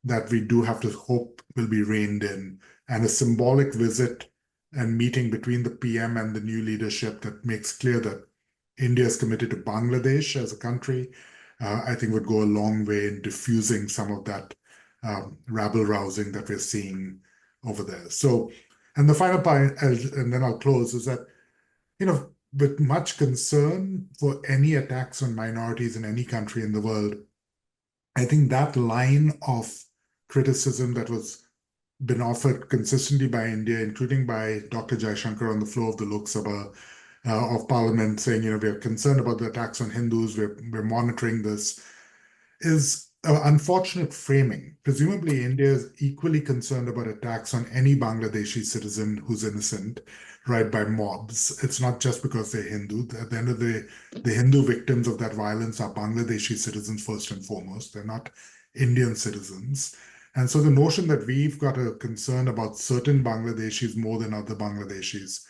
that we do have to hope will be reined in. And a symbolic visit and meeting between the PM and the new leadership that makes clear that India is committed to Bangladesh as a country, I think would go a long way in diffusing some of that rabble-rousing that we're seeing over there. So, and the final point, and then I'll close, is that, with much concern for any attacks on minorities in any country in the world, I think that line of criticism that was been offered consistently by India, including by Dr. Jaishankar on the floor of the Lok Sabha of Parliament, saying, we are concerned about the attacks on Hindus, we're monitoring this, is unfortunate framing. Presumably, India is equally concerned about attacks on any Bangladeshi citizen who's innocent, right, by mobs. It's not just because they're Hindu. At the end of the Hindu victims of that violence are Bangladeshi citizens first and foremost. They're not Indian citizens. And so the notion that we've got a concern about certain Bangladeshis more than other Bangladeshis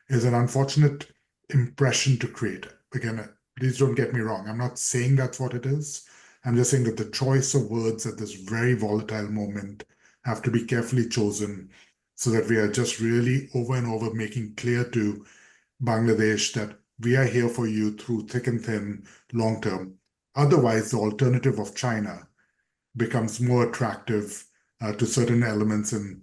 is an unfortunate impression to create. Again, please don't get me wrong. I'm not saying that's what it is. I'm just saying that the choice of words at this very volatile moment have to be carefully chosen so that we are just really over and over making clear to Bangladesh that we are here for you through thick and thin, long term. Otherwise, the alternative of China becomes more attractive to certain elements in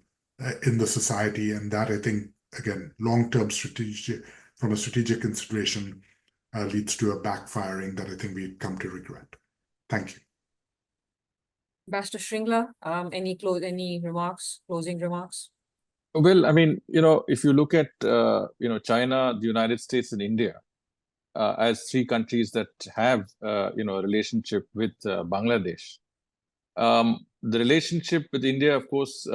the society, and that I think again, long term strategic from a strategic consideration leads to a backfiring that I think we come to regret. Thank you.
Ambassador Shringla, any remarks, closing remarks?
Well, I mean, if you look at, China, the United States, and India as three countries that have, a relationship with Bangladesh. The relationship with India, of course,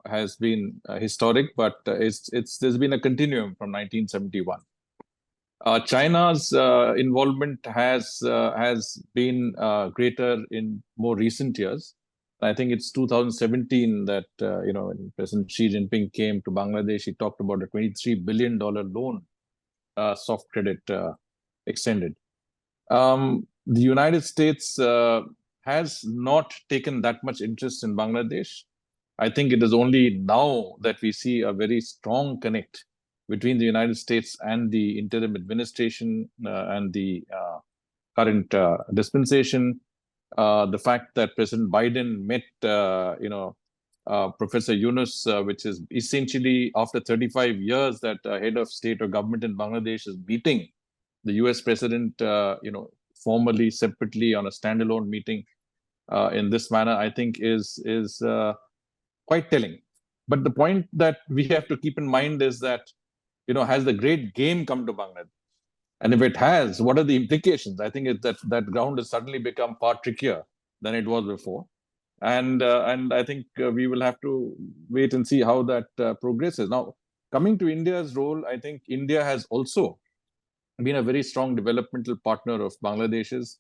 has been historic, but there's been a continuum from 1971. China's involvement has been greater in more recent years. I think it's 2017 that when President Xi Jinping came to Bangladesh, he talked about a $23 billion loan, soft credit extended. The United States has not taken that much interest in Bangladesh. I think it is only now that we see a very strong connect between the United States and the interim administration and the current dispensation. The fact that President Biden met, Professor Yunus, which is essentially after 35 years that head of state or government in Bangladesh is meeting the US president, formally, separately on a standalone meeting in this manner, I think is quite telling. But the point that we have to keep in mind is that, has the great game come to Bangladesh? And if it has, what are the implications? I think that ground has suddenly become far trickier than it was before. And I think we will have to wait and see how that progresses. Now, coming to India's role, I think India has also been a very strong developmental partner of Bangladesh's.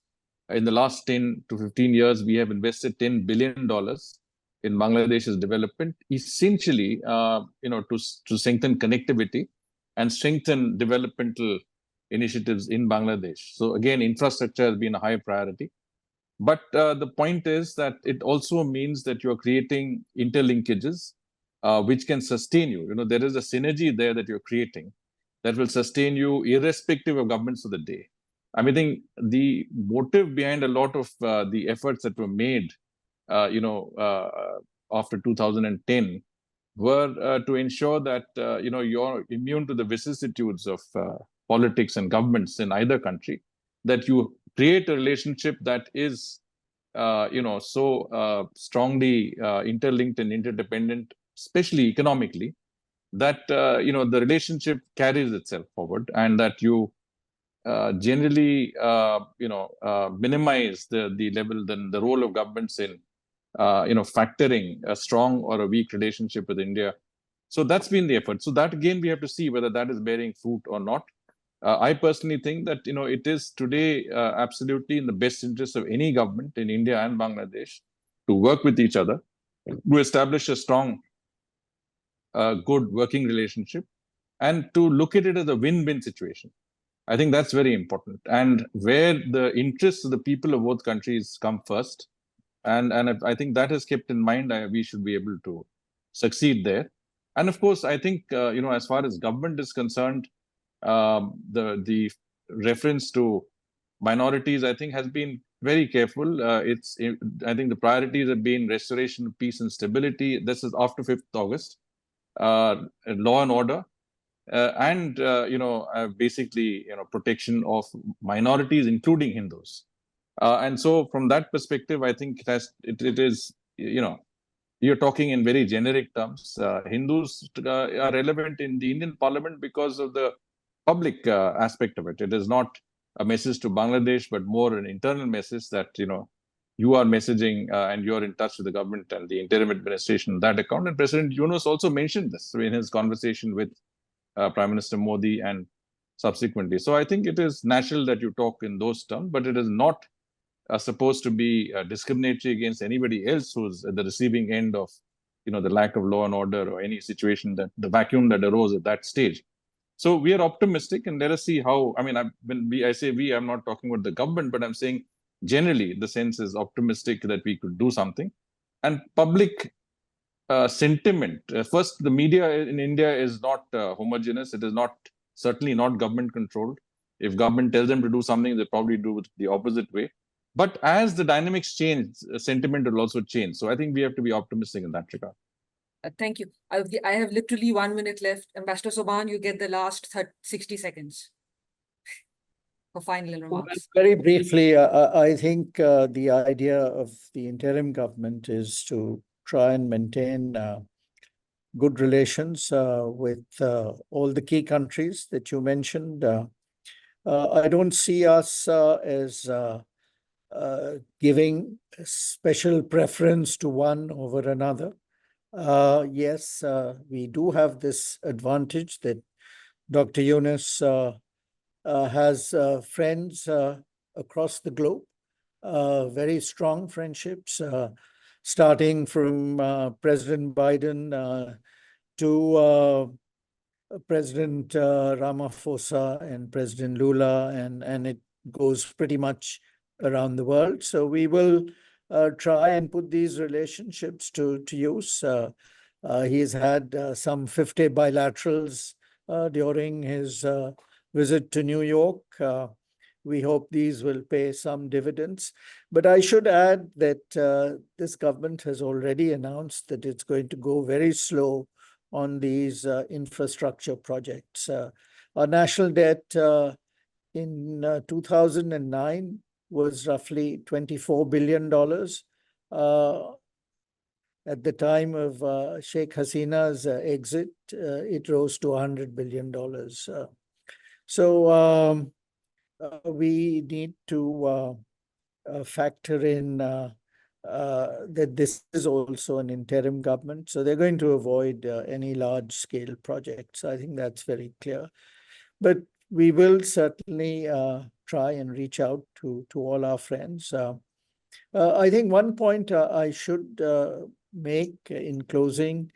In the last 10 to 15 years, we have invested $10 billion in Bangladesh's development, essentially, to strengthen connectivity and strengthen developmental initiatives in Bangladesh. So again, infrastructure has been a high priority. But the point is that it also means that you're creating interlinkages which can sustain you. There is a synergy there that you're creating that will sustain you irrespective of governments of the day. I mean, I think the motive behind a lot of the efforts that were made, after 2010 were to ensure that, you're immune to the vicissitudes of politics and governments in either country, that you create a relationship that is, so strongly interlinked and interdependent, especially economically, that, the relationship carries itself forward, and that you generally, minimize the level, then the role of governments in, factoring a strong or a weak relationship with India. So that's been the effort. So that again, we have to see whether that is bearing fruit or not. I personally think that, it is today absolutely in the best interest of any government in India and Bangladesh to work with each other, to establish a strong, good working relationship, and to look at it as a win-win situation. I think that's very important. And where the interests of the people of both countries come first, and I think that is kept in mind, we should be able to succeed there. And of course, I think, as far as government is concerned, the reference to minorities, I think, has been very careful. I think the priorities have been restoration of peace and stability. This is after 5th August, law and order, and basically, protection of minorities, including Hindus. And so, from that perspective, I think it is, you're talking in very generic terms. Hindus are relevant in the Indian Parliament because of the public aspect of it. It is not a message to Bangladesh, but more an internal message that, you are messaging and you're in touch with the government and the interim administration on that account. And President Yunus also mentioned this in his conversation with Prime Minister Modi and subsequently. So I think it is natural that you talk in those terms, but it is not supposed to be discriminatory against anybody else who's at the receiving end of, the lack of law and order or any situation, that the vacuum that arose at that stage. So we are optimistic, and let us see how. I mean, when I say we, I'm not talking about the government, but I'm saying generally the sense is optimistic that we could do something. And public sentiment. First, the media in India is not homogeneous. It is certainly not government controlled. If government tells them to do something, they probably do it the opposite way. But as the dynamics change, sentiment will also change. So I think we have to be optimistic in that regard.
Thank you. I have literally 1 minute left. Ambassador Sobhan, you get the last 60 seconds for final remarks.
Very briefly, I think the idea of the interim government is to try and maintain good relations with all the key countries that you mentioned. I don't see us as giving special preference to one over another. Yes, we do have this advantage that Dr. Yunus has friends across the globe, very strong friendships, starting from President Biden to President Ramaphosa and President Lula, and it goes pretty much around the world. So we will try and put these relationships to use. He's had some 50 bilaterals during his visit to New York. We hope these will pay some dividends. But I should add that this government has already announced that it's going to go very slow on these infrastructure projects. Our national debt in 2009 was roughly $24 billion. At the time of Sheikh Hasina's exit, it rose to $100 billion. So we need to factor in that this is also an interim government. So they're going to avoid any large-scale projects. I think that's very clear. But we will certainly try and reach out to all our friends. I think one point I should make in closing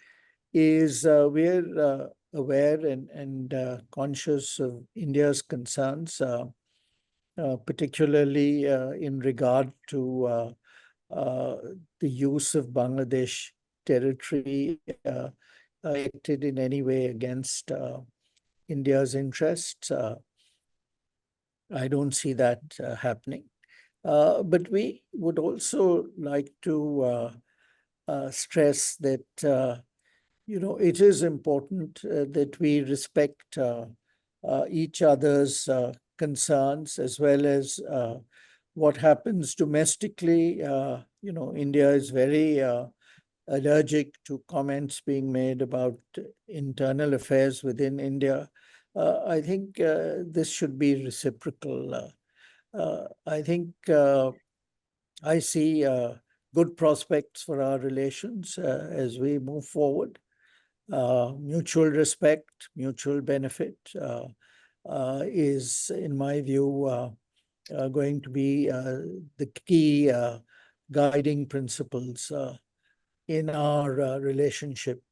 is we're aware and conscious of India's concerns, particularly in regard to the use of Bangladesh territory acted in any way against India's interests. I don't see that happening. But we would also like to stress that it is important that we respect each other's concerns as well as what happens domestically. India is very allergic to comments being made about internal affairs within India. I think this should be reciprocal. I think I see good prospects for our relations as we move forward. Mutual respect, mutual benefit is, in my view, going to be the key guiding principles in our relationship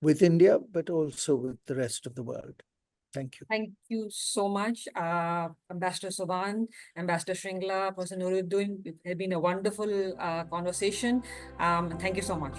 with India, but also with the rest of the world. Thank you.
Thank you so much, Ambassador Sobhan, Ambassador Shringla, Professor Nooruddin. It has been a wonderful conversation. Thank you so much.